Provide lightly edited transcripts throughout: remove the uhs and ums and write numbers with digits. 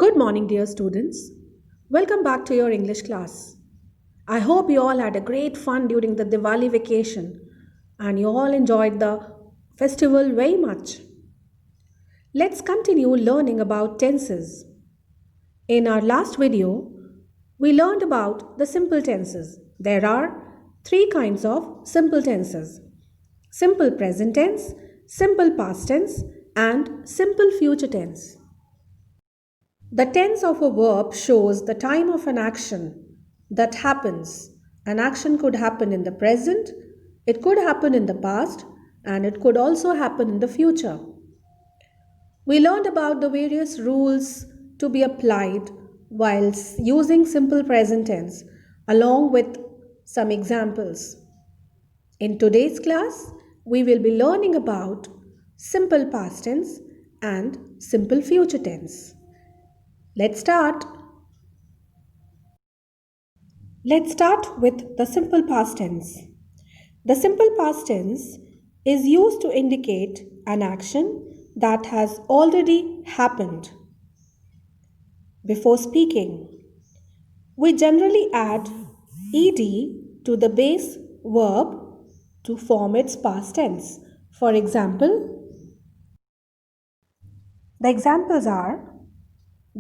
Good morning, dear students. Welcome back to your English class. I hope you all had a great fun during the Diwali vacation and you all enjoyed the festival very much. Let's continue learning about tenses. In our last video, we learned about the simple tenses. There are three kinds of simple tenses: simple present tense, simple past tense, and simple future tense. The tense of a verb shows the time of an action that happens. An action could happen in the present, it could happen in the past, and it could also happen in the future. We learned about the various rules to be applied while using simple present tense, along with some examples. In today's class, we will be learning about simple past tense and simple future tense. Let's start. Let's start with the simple past tense. The simple past tense is used to indicate an action that has already happened. Before speaking, we generally add ed to the base verb to form its past tense. For example, the examples are: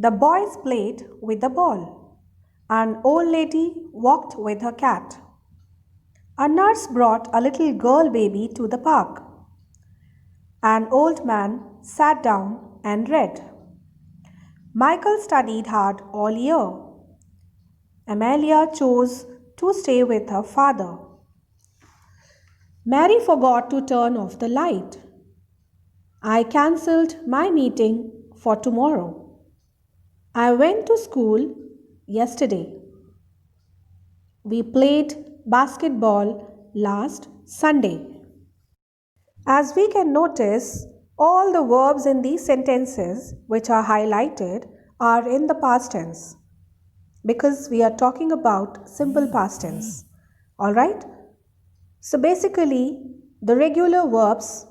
the boys played with the ball. An old lady walked with her cat. A nurse brought a little girl baby to the park. An old man sat down and read. Michael studied hard all year. Amelia chose to stay with her father. Mary forgot to turn off the light. I cancelled my meeting for tomorrow. I went to school yesterday. We played basketball last Sunday. As we can notice, all the verbs in these sentences which are highlighted are in the past tense because we are talking about simple past tense. Alright? So basically, the regular verbs,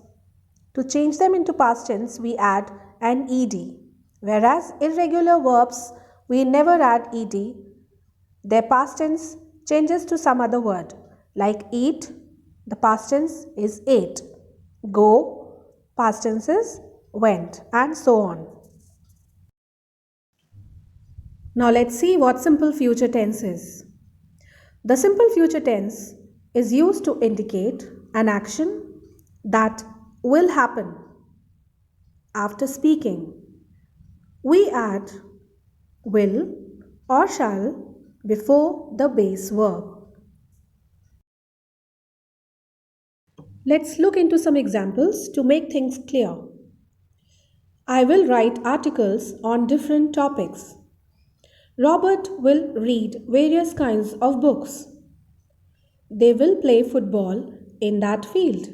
to change them into past tense, we add an ed. Whereas irregular verbs, we never add ed. Their past tense changes to some other word. Like eat, the past tense is ate. Go, past tense is went, and so on. Now let's see what simple future tense is. The simple future tense is used to indicate an action that will happen after speaking. We add will or shall before the base verb. Let's look into some examples to make things clear. I will write articles on different topics. Robert will read various kinds of books. They will play football in that field.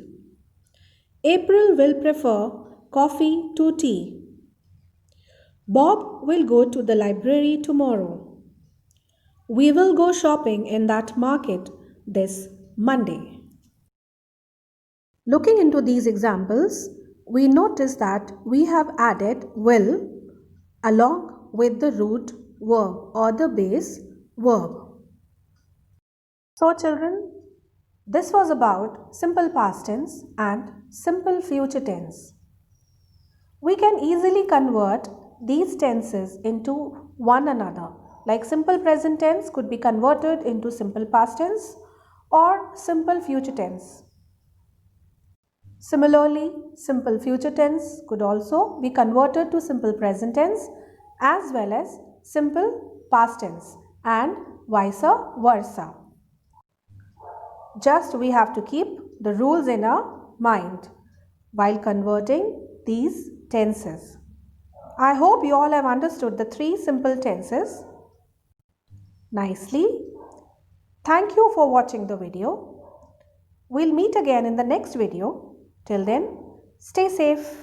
April will prefer coffee to tea. Bob will go to the library tomorrow. We will go shopping in that market this Monday. Looking into these examples, we notice that we have added will along with the root verb or the base verb. So children, this was about simple past tense and simple future tense. We can easily convert these tenses into one another. Like simple present tense could be converted into simple past tense or simple future tense. Similarly, simple future tense could also be converted to simple present tense as well as simple past tense and vice versa. Just we have to keep the rules in our mind while converting these tenses. I hope you all have understood the three simple tenses nicely. Thank you for watching the video. We'll meet again in the next video. Till then, stay safe.